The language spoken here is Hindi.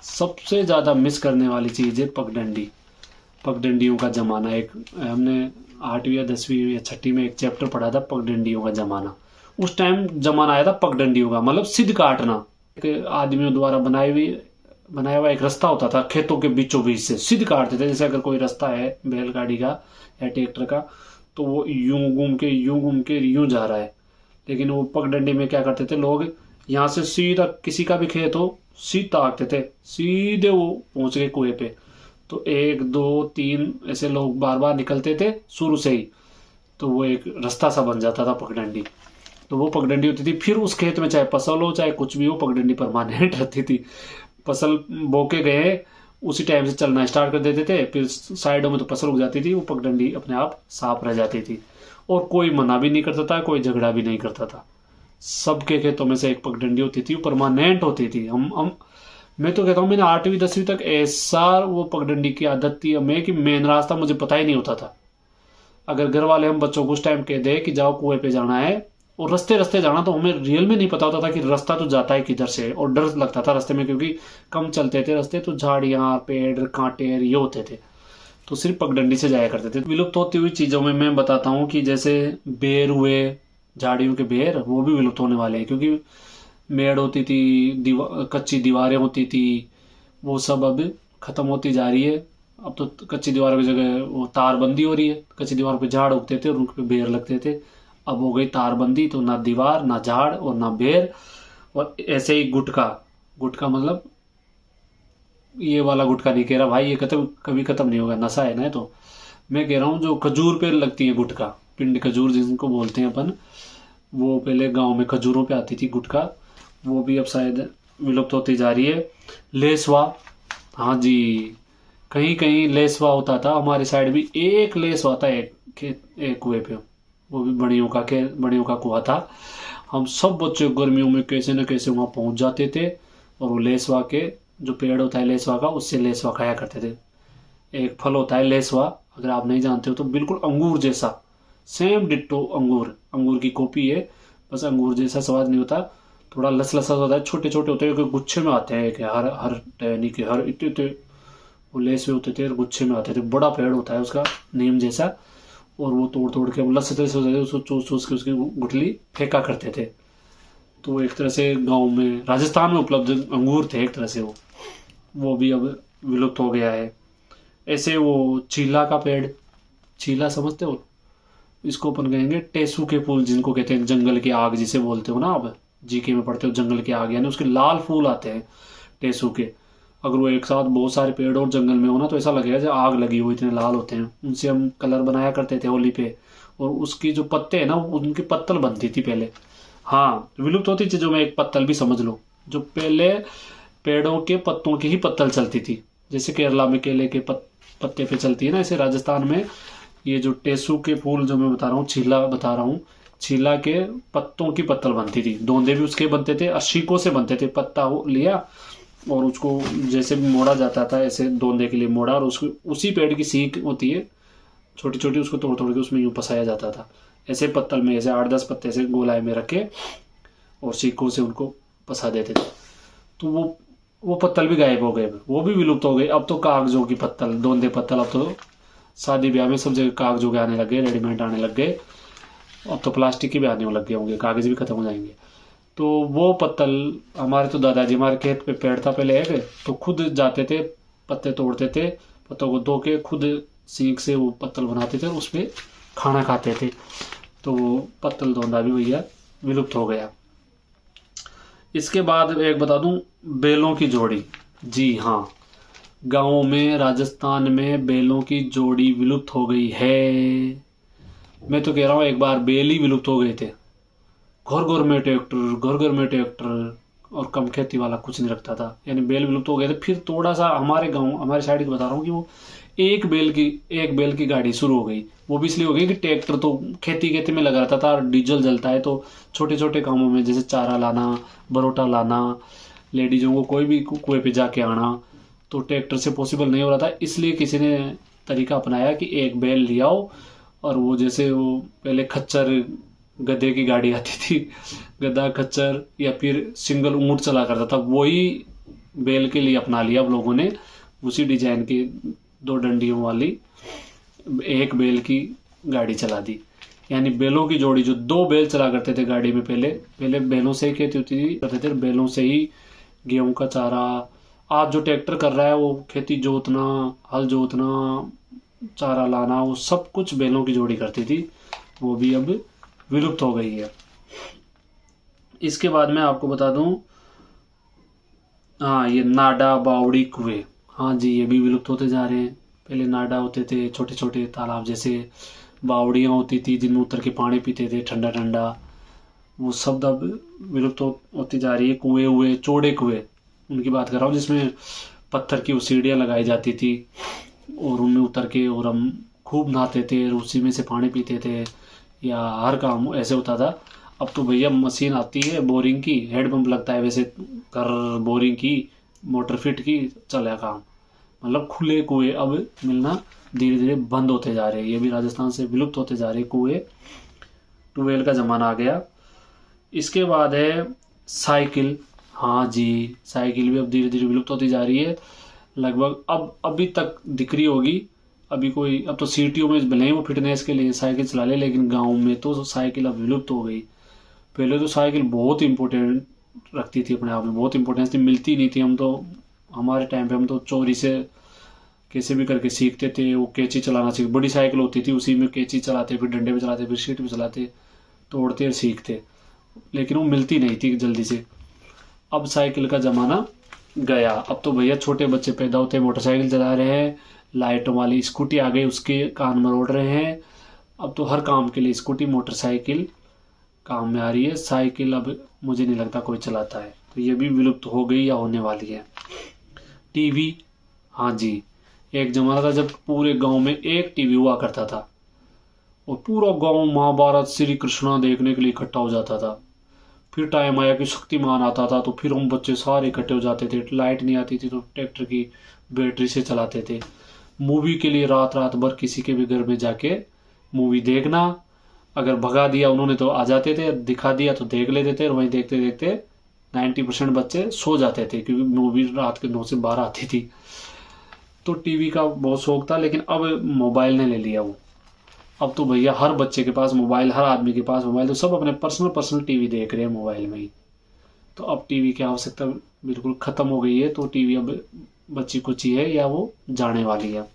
सबसे ज़्यादा मिस करने वाली चीज़ है पगडंडी। पगडंडियों का ज़माना। एक हमने 8वीं या 10वीं या 6ठी में एक चैप्टर पढ़ा था, पगडंडियों का ज़माना। उस टाइम ज़माना आया था पगडंडियों का, मतलब सिद्ध काटना। एक आदमियों द्वारा बनाया हुआ एक रास्ता होता था खेतों के बीचों बीच से, सिद्ध काटते थे। जैसे अगर कोई रास्ता है बैलगाड़ी का या ट्रैक्टर का, तो वो यूं घूम के यूं जा रहा है। लेकिन वो पगडंडी में क्या करते थे लोग, यहाँ से सीधा किसी का भी खेत हो सीधा आते थे, सीधे वो पहुंच गए कुएं पे। तो 1 2 3 ऐसे लोग बार बार निकलते थे शुरू से ही, तो वो एक रास्ता सा बन जाता था पगडंडी। तो वो पगडंडी होती थी, फिर उस खेत में चाहे फसल हो चाहे कुछ भी हो, पगडंडी परमानेंट रहती थी। फसल बो के गए, उसी टाइम से चलना स्टार्ट कर देते थे, फिर साइडों में तो फसल उग जाती थी, वो पगडंडी अपने आप साफ रह जाती थी। और कोई मना भी नहीं करता था, कोई झगड़ा भी नहीं करता था। सबके खेतों में से एक पगडंडी होती थी, वो परमानेंट होती थी। हम मैं तो कहता हूँ, मैंने 8वीं 10वीं तक ऐसा वो पगडंडी की आदत थी हमें कि मेन रास्ता मुझे पता ही नहीं होता था। अगर घर वाले हम बच्चों को उस टाइम कह दे कि जाओ कुएं पे जाना है और रस्ते रस्ते जाना, तो हमें रियल में नहीं पता होता था कि रास्ता तो जाता है किधर से। और डर लगता था रास्ते में, क्योंकि कम चलते थे रास्ते, तो झाड़ियाँ पेड़ कांटे ये होते थे, तो सिर्फ पगडंडी से जाया करते थे। विलुप्त होती हुई चीज़ों में मैं बताता हूँ कि जैसे बेर हुए, झाड़ियों के बेर, वो भी विलुप्त होने वाले हैं। क्योंकि मेड़ होती थी, कच्ची दीवारें होती थी, वो सब अब खत्म होती जा रही है। अब तो कच्ची दीवारों की जगह वो तारबंदी हो रही है। कच्ची दीवारों पे झाड़ उगते थे और उन पे बेर लगते थे, अब हो गई तारबंदी, तो ना दीवार ना झाड़ और ना बेर। और ऐसे ही गुटका, गुटका मतलब ये वाला गुटखा नहीं कह रहा भाई, ये कभी खत्म नहीं होगा, नशा है ना। तो मैं कह रहा हूँ जो खजूर पे लगती है गुटखा, पिंड खजूर जिनको बोलते हैं अपन, वो पहले गांव में खजूरों पे आती थी गुटखा, वो भी अब शायद विलुप्त होती जा रही है। लेसवा, हाँ जी, कहीं कहीं लेसवा होता था। हमारे साइड भी एक लेसवा था, एक कुएं पे, वो भी बड़ियों का कुआं था। हम सब बच्चे गर्मियों में कैसे न कैसे वहाँ पहुँच जाते थे, और वो लेसवा के जो पेड़ होता है लेसवा का, उससे लेसवा खाया करते थे। एक फल होता है लेसवा, अगर आप नहीं जानते हो तो बिल्कुल अंगूर जैसा, सेम डिट्टो अंगूर की कॉपी है, बस अंगूर जैसा स्वाद नहीं होता, थोड़ा लसलसा होता है, छोटे छोटे होते हैं, गुच्छे में आते हैं कि हर हर टहनी के हर इतने वो लेसवे होते थे और गुच्छे में आते थे। बड़ा पेड़ होता है उसका, नीम जैसा, और वो तोड़ तोड़ के लसते से होते थे, उसको चूस चूस के उसकी गुठली फेंका करते थे। तो वो एक तरह से गाँव में राजस्थान में उपलब्ध अंगूर थे एक तरह से, वो भी अब विलुप्त हो गया है। ऐसे वो चीला का पेड़, चीला समझते हो, इसको अपन कहेंगे टेसू के फूल, जिनको कहते हैं जंगल की आग जिसे बोलते हो ना, आप जीके में पढ़ते हो जंगल की आग, यानी उसके लाल फूल आते हैं टेसू के। अगर वो एक साथ बहुत सारे पेड़ और जंगल में हो ना, तो ऐसा लगेगा जैसे आग लगी हुई, इतने लाल होते हैं। उनसे हम कलर बनाया करते थे होली पे, और उसकी जो पत्ते हैं ना, उनकी पत्तल बनती थी पहले। हाँ, विलुप्त होती चीजों में एक पत्तल भी समझ लो, जो पहले पेड़ों के पत्तों की ही पत्तल चलती थी। जैसे केरला में केले के पत्ते पे चलती है ना, ऐसे राजस्थान में ये जो टेसू के फूल जो मैं बता रहा हूँ, छीला बता रहा हूँ, छीला के पत्तों की पत्तल बनती थी। दोंदे भी उसके बनते थे, अशीकों से बनते थे। पत्ता लिया और उसको जैसे भी मोड़ा जाता था, ऐसे दोंदे के लिए मोड़ा, और उसको उसी पेड़ की सीख होती है छोटी छोटी, उसको तोड़ तोड़ के उसमें यूं फंसाया जाता था। ऐसे पत्तल में ऐसे 8 10 पत्ते ऐसे गोलाई में रखे और सीखों से उनको फंसा देते थे। तो वो पत्तल भी गायब हो गए, वो भी विलुप्त हो गए। अब तो कागजों की पत्तल, दोंदे पत्तल, अब तो शादी ब्याह में सब जगह कागजों के आने लग गए, रेडीमेड आने लग गए। अब तो प्लास्टिक के भी आने लग गए होंगे, कागज भी खत्म हो जाएंगे। तो वो पत्तल, हमारे तो दादाजी, हमारे खेत पे पेड़ था पहले एक, तो खुद जाते थे, पत्ते तोड़ते थे, पत्तों को धो के खुद सीख से वो पत्तल बनाते थे और उस पर खाना खाते थे। तो वो पत्तल दोंदा भी भैया विलुप्त हो गया। इसके बाद एक बता दूं, बैलों की जोड़ी। जी हाँ, गांवों में राजस्थान में बैलों की जोड़ी विलुप्त हो गई है। मैं तो कह रहा हूँ एक बार बैल ही विलुप्त हो गए थे। घर घर में ट्रैक्टर और कम खेती वाला कुछ नहीं रखता था, यानी बैल विलुप्त हो गए थे। फिर थोड़ा सा हमारे गांव, हमारे साइड की बता रहा हूँ कि वो एक बैल की गाड़ी शुरू हो गई। वो भी इसलिए हो गई कि ट्रैक्टर तो खेती में लगा रहता था, डीजल जलता है, तो छोटे छोटे कामों में जैसे चारा लाना, बरोटा लाना, लेडीजों को कोई भी कुएं पे जाके आना, तो ट्रैक्टर से पॉसिबल नहीं हो रहा था। इसलिए किसी ने तरीका अपनाया कि एक बैल ले आओ, और वो जैसे वो पहले खच्चर गधे की गाड़ी आती थी, गधा खच्चर, या फिर सिंगल ऊंट चला करता था, वही बैल के लिए अपना लिया अब लोगों ने, उसी डिजाइन की 2 डंडियों वाली एक बैल की गाड़ी चला दी। यानी बैलों की जोड़ी, जो 2 बैल चला करते थे गाड़ी में, पहले पहले बैलों से ही खेती होती थी, करते थे बैलों से ही गेहूं का चारा। आज जो ट्रैक्टर कर रहा है वो खेती जोतना, हल जोतना, चारा लाना, वो सब कुछ बैलों की जोड़ी करती थी, वो भी अब विलुप्त हो गई है। इसके बाद मैं आपको बता दूं, हाँ ये नाडा, बावड़ी, कुएं, हाँ जी ये भी विलुप्त होते जा रहे हैं। पहले नाडा होते थे छोटे छोटे तालाब जैसे, बावड़ियाँ होती थी जिनमें उतर के पानी पीते थे ठंडा ठंडा, वो सब अब विलुप्त होती जा रही है। कुएं हुए, चौड़े कुएं उनकी बात कर रहा हूँ, जिसमें पत्थर की वो सीढ़ियाँ लगाई जाती थी और उनमें उतर के और हम खूब नहाते थे और उसी में से पानी पीते थे, या हर काम ऐसे होता था। अब तो भैया मशीन आती है बोरिंग की, हेड पंप लगता है वैसे, कर बोरिंग की मोटर फिट की, चला काम। मतलब खुले कुएं अब मिलना धीरे धीरे बंद होते जा रहे हैं, ये भी राजस्थान से विलुप्त होते जा रहे हैं कुएं। ट्यूबवेल का ज़माना आ गया। इसके बाद है साइकिल, हाँ जी साइकिल भी अब धीरे धीरे विलुप्त होती जा रही है। लगभग अब अभी तक दिख रही होगी, अभी कोई, अब तो सिटियों में भले ही वो फिटनेस के लिए साइकिल चला ले, लेकिन गाँव में तो साइकिल अब विलुप्त हो गई। पहले तो साइकिल बहुत इंपॉर्टेंट रखती थी अपने आप में, बहुत इंपॉर्टेंस थी, मिलती नहीं थी। हम तो हमारे टाइम पे हम तो चोरी से कैसे भी करके सीखते थे, वो कैंची चलाना सीख, बड़ी साइकिल होती थी उसी में कैंची चलाते, फिर डंडे पे चलाते, फिर सीट पे चलाते, तोड़ते और सीखते, लेकिन वो मिलती नहीं थी जल्दी से। अब साइकिल का ज़माना गया। अब तो भैया छोटे बच्चे पैदा होते हैं मोटरसाइकिल चला रहे हैं, लाइटों वाली स्कूटी आ गई उसके कान मरोड़ रहे हैं। अब तो हर काम के लिए स्कूटी, मोटरसाइकिल काम में आ रही है। साइकिल अब मुझे नहीं लगता कोई चलाता है, तो ये भी विलुप्त हो गई या होने वाली है। टीवी, हाँ जी एक जमाना था जब पूरे गांव में एक टीवी हुआ करता था और पूरा गांव महाभारत श्री कृष्णा देखने के लिए इकट्ठा हो जाता था। फिर टाइम आया कि शक्तिमान आता था, तो फिर हम बच्चे सारे इकट्ठे हो जाते थे। लाइट नहीं आती थी तो ट्रैक्टर की बैटरी से चलाते थे। मूवी के लिए रात रात भर किसी के भी घर में जाके मूवी देखना, अगर भगा दिया उन्होंने तो आ जाते थे, दिखा दिया तो देख लेते थे, और वहीं देखते देखते 90% बच्चे सो जाते थे, क्योंकि मूवी रात के 9 से 12 आती थी। तो टीवी का बहुत शौक था, लेकिन अब मोबाइल ने ले लिया वो। अब तो भैया हर बच्चे के पास मोबाइल, हर आदमी के पास मोबाइल, तो सब अपने पर्सनल पर्सनल टीवी देख रहे हैं मोबाइल में ही। तो अब टीवी की आवश्यकता बिल्कुल खत्म हो गई है। तो टीवी अब बच्ची कुची है या वो जाने वाली है।